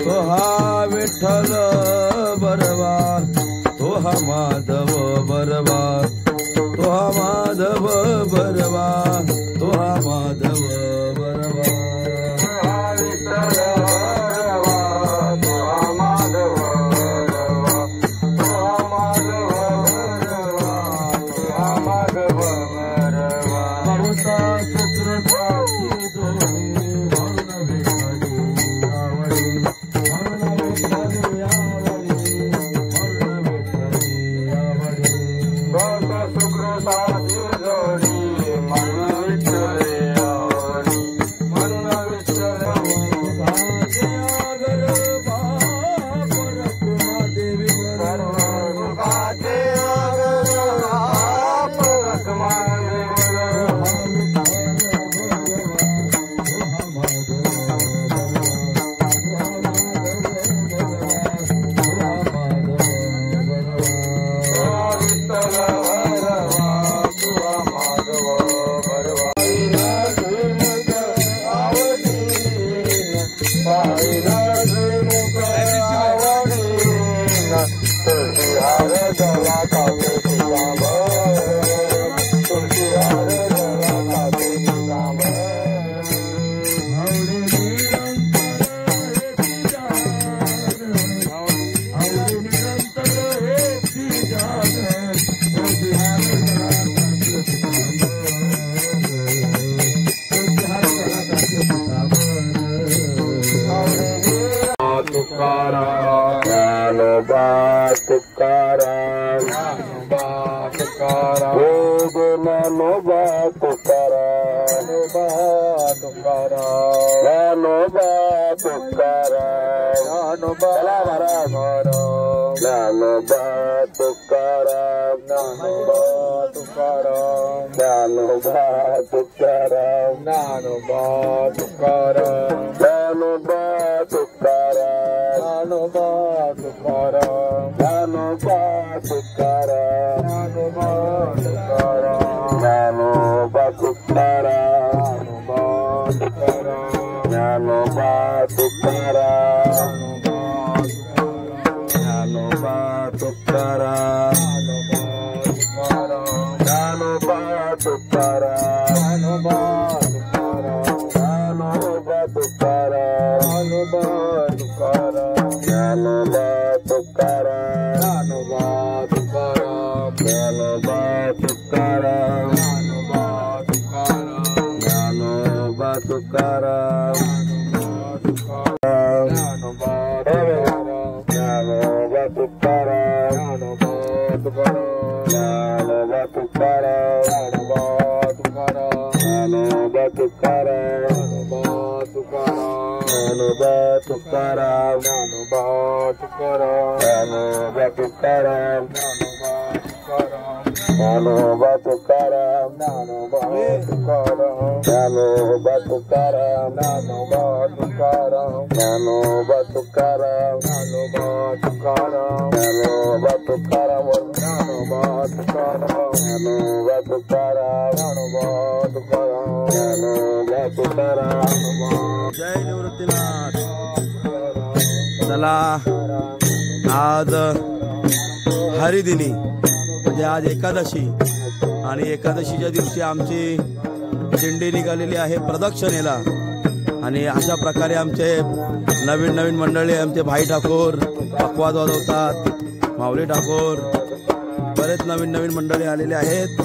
तो हा विठ्ठल बरवा, तो हा माधव बरवा, तो हा माधव बरवा, तो हा माधव बरवा. जय निवृत्तीनाथ. चला आज हरिदिनी म्हणजे आज एकादशी आणि एकादशीच्या दिवशी आमची दिंडी निघालेली आहे प्रदक्षिणेला आणि अशा प्रकारे आमचे नवीन नवीन मंडळी आमचे भाई ठाकूर पकवाद वाजवतात, माऊली ठाकूर बरेच नवीन नवीन मंडळी आलेले आहेत.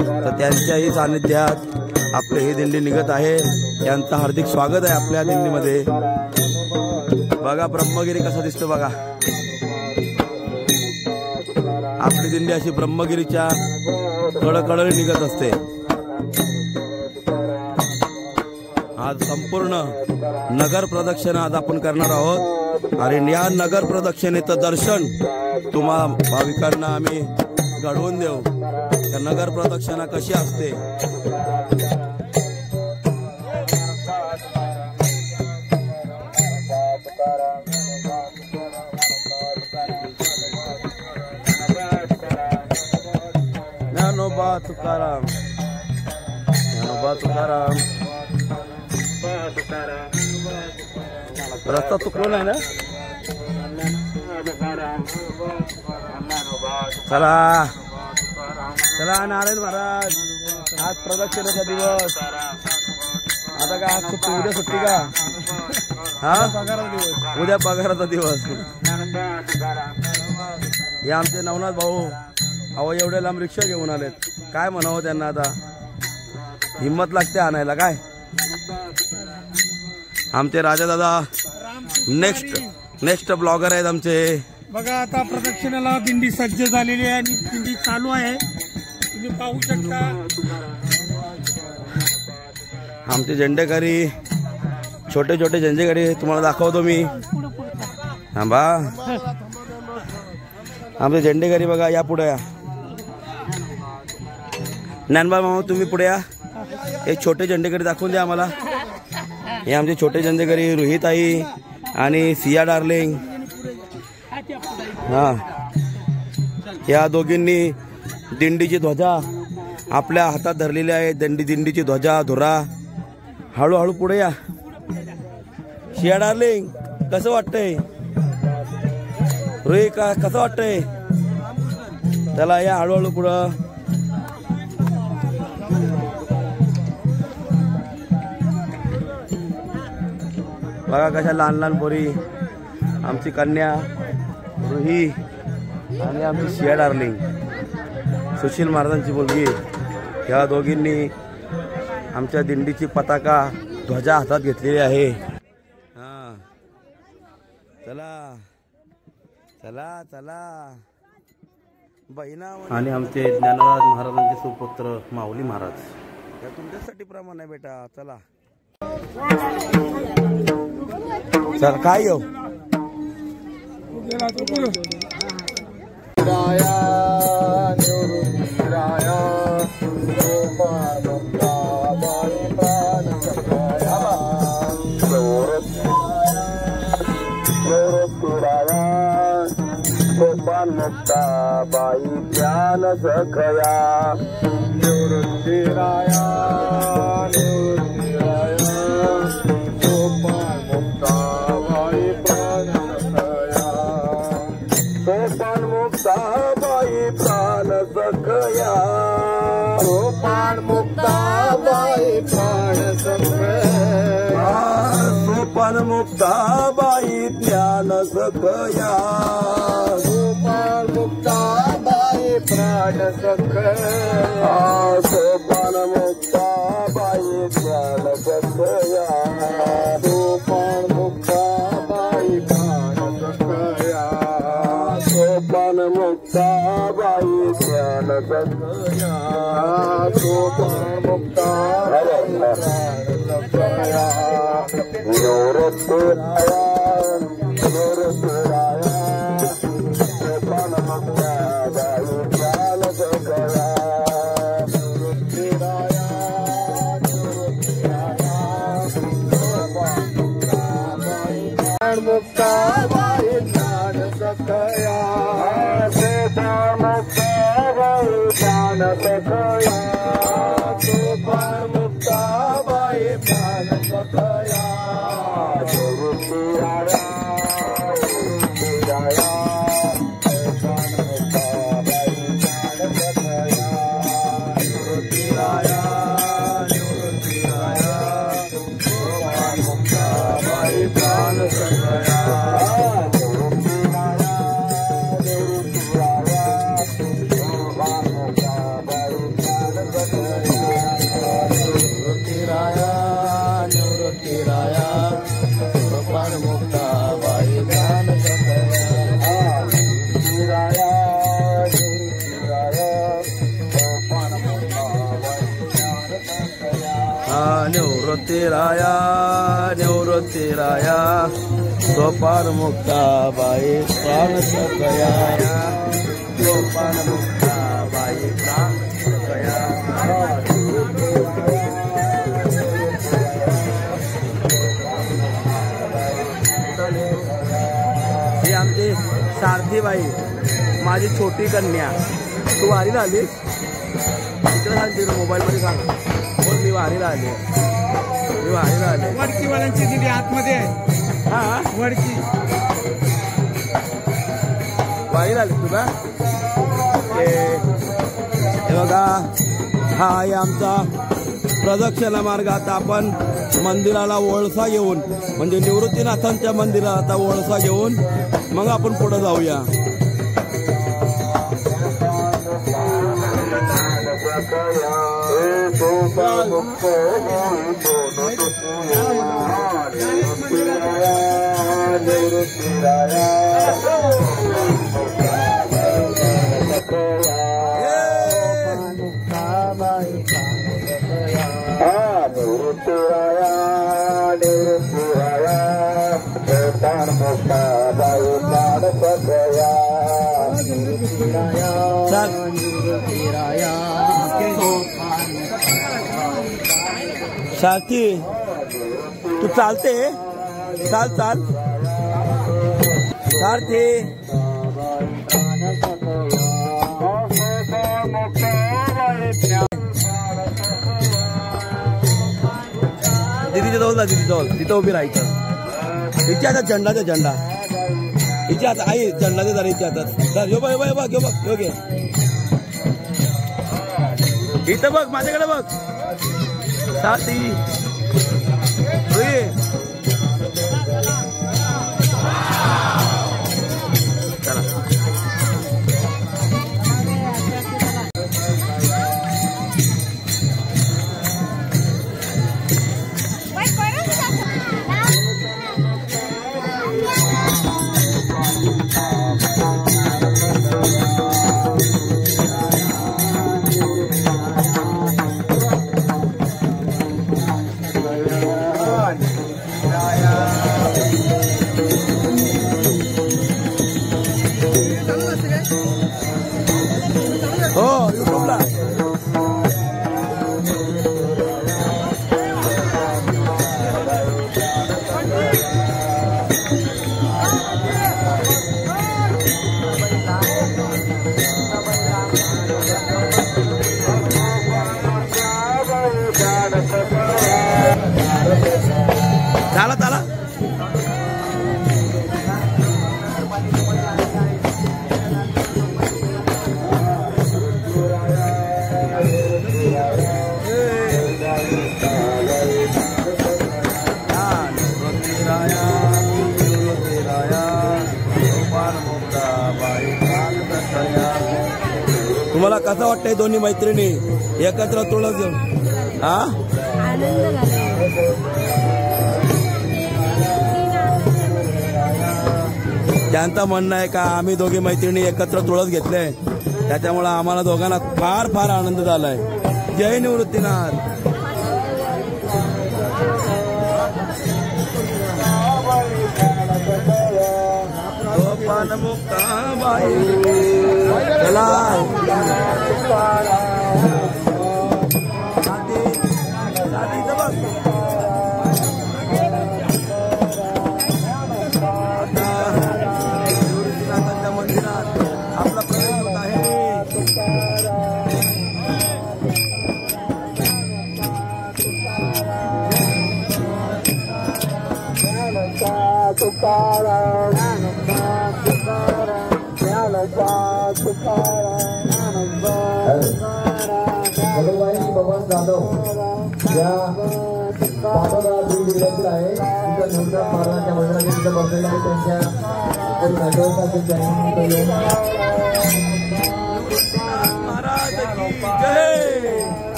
तर त्यांच्याही सानिध्यात आपली ही दिंडी निघत आहे. यांचं हार्दिक स्वागत आहे आपल्या दिंडीमध्ये. बघा ब्रह्मगिरी कसा दिसतो बघा. आपली दिंडी अशी ब्रह्मगिरीच्या कडकडे निघत असते. आज संपूर्ण नगर प्रदक्षिणा आज आपण करणार आहोत आणि या नगर प्रदक्षिणेचं दर्शन तुम्हा भाविकांना आम्ही घडवून देऊ. तर नगर प्रदक्षिणा कशी असते ज्ञानोबा तुकाराम, ज्ञानोबा तुकाराम. रस्ता चुकलो नाही ना. चला चला नारायण महाराज, आज प्रदक्षिणेचा दिवस. आता का आज सुट्टी, उद्या सुट्टी का? हा उद्या पगाराचा दिवस. हे आमचे नवनाथ भाऊ अहो एवढे लांब रिक्षा घेऊन आलेत. काय म्हणावं त्यांना, आता हिम्मत लागते आणायला. काय आमचे राजा दादा नेक्स्ट ब्लॉगर आहेत आमचे. बघा आता प्रदक्षिणेला दिंडी सज्ज झालेली आहे आणि दिंडी चालू आहे, तुम्ही पाहू शकता. आमचे झेंडेकरी, छोटे छोटे झेंडेकरी तुम्हाला दाखवतो मी. थांबा, आमचे झेंडेकरी बघा, या पुढे या. ज्ञानबा मामा तुम्ही पुढे या. एक छोटे झेंडेकरी दाखवून द्या आम्हाला. हे आमचे छोटे झेंडेकरी रोहिताई आणि सिया डार्लिंग. हा, या दोघींनी दिंडीची ध्वजा आपल्या हातात धरलेली आहे. दिंडीची ध्वजा धुरा. हळूहळू पुढे या. सिया डार्लिंग कसं वाटतंय? रोहित का कसं वाटतंय? चला या हळूहळू पुढं. बघा कशा लहान लहान पोरी. आमची कन्या रुही आणि आमची सिया डार्लिंग, सुशील महाराजांची मुलगी. या दोघींनी आमच्या दिंडीची पताका ध्वजा हातात घेतलेली आहे. हा चला चला चला बहिणा. आणि आमचे ज्ञानराज महाराजांचे सुपुत्र माऊली महाराज. या तुमच्यासाठी प्रमाण आहे बेटा. चला चल काय येऊ. मुक्ता बाई ज्ञान सखया. निवृत्तीराया निवृत्तीराया सोपान मुक्ता बाई प्राण सखया. सोपान मुक्ता बाई प्राण सखया. सोपान मुक्ता बाई प्राण सखया. सोपान मुक्ता बाई ज्ञान सखया. सोपान मुक्ता बाई प्राण सखया. सोपान मुक्ता बाई प्राण सखया. सोपान मुक्ता बाई प्राण सखया. सोपान मुक्ता बाई प्राण सखया. सोपान मुक्ता प्राण सखया. निवृत्तीराया निवृत्तीराया सोपान मुक्ता बाई प्राण सखया. निवृत्तीराया निवृत्तीराया सोपान मुक्ता बाई प्राण सखया. सोपान मुक्ता बाई प्राण सखया. सोपान मुक्ता बाई प्राण सखया. निवृत्तीराया निवृत्तीराया सोपान मुक्ता बाई प्राण सखया. निवृत्तीराया निवृत्तीराया सोपान मुक्ता बाई प्राण सखया. निवृत्तीराया निवृत्तीराया सोपान मुक्ता बाई प्राण सखया. सोपान मुक्ता बाई प्राण सखया. ही आमची सारथीबाई, माझी छोटी कन्या. तू वारीला आलीस? इकडे सांगते मोबाईल मध्ये सांग. मी वारीला आली. मी वारीला आले. वडकीवाल्यांची दिली आतमध्ये आहे. हा वडकी वारीला आले तुला. हे बघा हा आहे आमचा प्रदक्षिणा मार्ग. आता आपण मंदिराला वळसा घेऊन म्हणजे निवृत्तीनाथांच्या मंदिराला आता वळसा घेऊन मग आपण पुढे जाऊया. सारथी तू चालते चाल चाल सारथी. दीदीच्या जवळ जा. दीदी जवळ तिथं उभी राहायचं. हिच्या हातात झेंडा दे. झेंडा हिच्या हातात आई झेंडा दे जरा हिच्या हातात. तर यो बघ बघ यो बघ यो घे. इथं बघ माझ्याकडे बघ. साथी चला हो युट्यूबला. चला चला तुम्हाला कसं वाटतंय दोन्ही मैत्रिणी एकत्र तुळस घेऊन? हा त्यांचं म्हणणं आहे का आम्ही दोघी मैत्रिणी एकत्र तुळस घेतले त्याच्यामुळे आम्हाला दोघांना फार फार आनंद झालाय. जय निवृत्तीनाथ. चला मंदिरात आपला प्रवेश होत आहे. भगवान जाधव या बाबाला विद्यार्थी आहे. तिथं महाराजांच्या मंदिराने तिथं बसलेलं आहे. त्यांच्या महाराज की जय.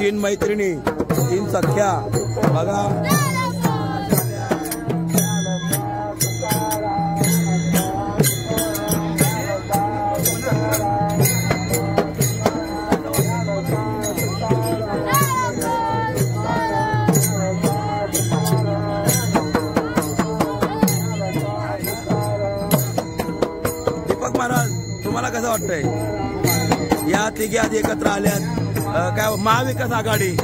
तीन मैत्रिणी तीन सख्या बघा. या तिघी आज एकत्र आल्यात काय महाविकास आघाडी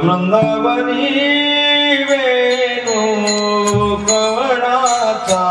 वृंदावनी वेणू कवणाचा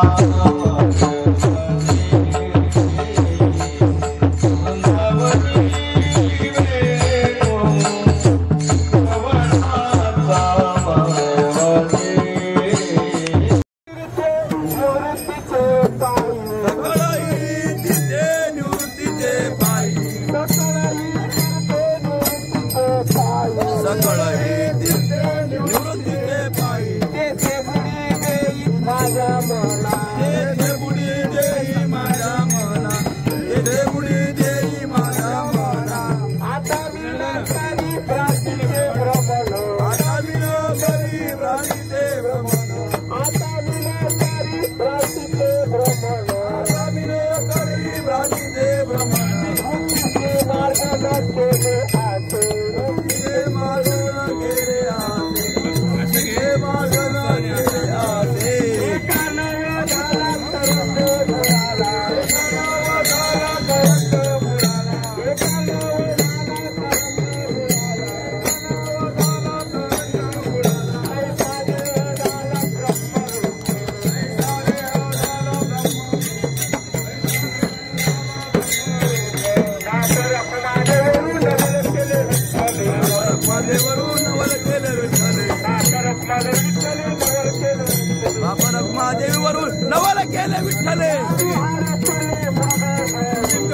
नवल केले विठ्ठले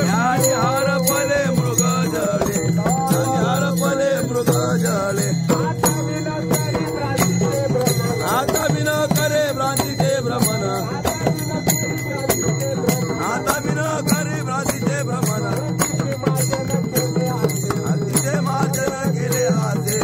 हर पले मृग जळे हर पले मृग जळे आता बिन करे भ्रांतीचे भ्रमण आता बिन करे भ्रांतीचे भ्रमण अतिशय मार्जन केले आसे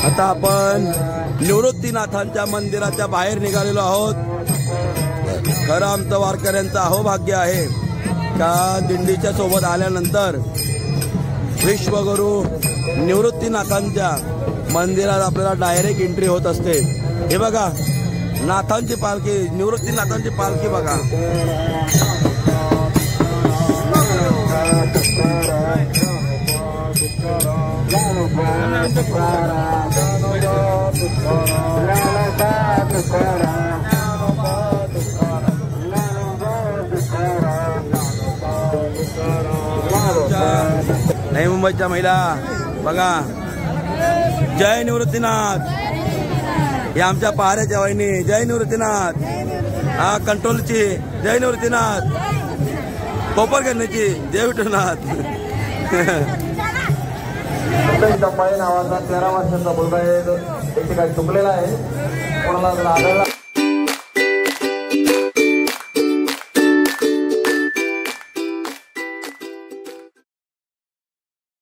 आता आपण निवृत्तीनाथांच्या मंदिराच्या बाहेर निघालेलो आहोत. खरं आमचं वारकऱ्यांचं अहोभाग्य आहे का दिंडीच्या सोबत आल्यानंतर विश्वगुरु निवृत्तीनाथांच्या मंदिरात आपल्याला डायरेक्ट एंट्री होत असते. हे बघा नाथांची पालखी, निवृत्तीनाथांची पालखी बघा. नवी मुंबईच्या महिला बघा, जय निवृत्तीनाथ. हे आमच्या पहाऱ्याच्या वहिनी, जय निवृत्तीनाथ. हा कंट्रोलची जय निवृत्तीनाथ, कोपरगणची जय विठ्ठलनाथ. नावाचा 13 वर्षाचा मुलगा एक ठिकाणी चुकलेला आहे, कोणाला जर आढळला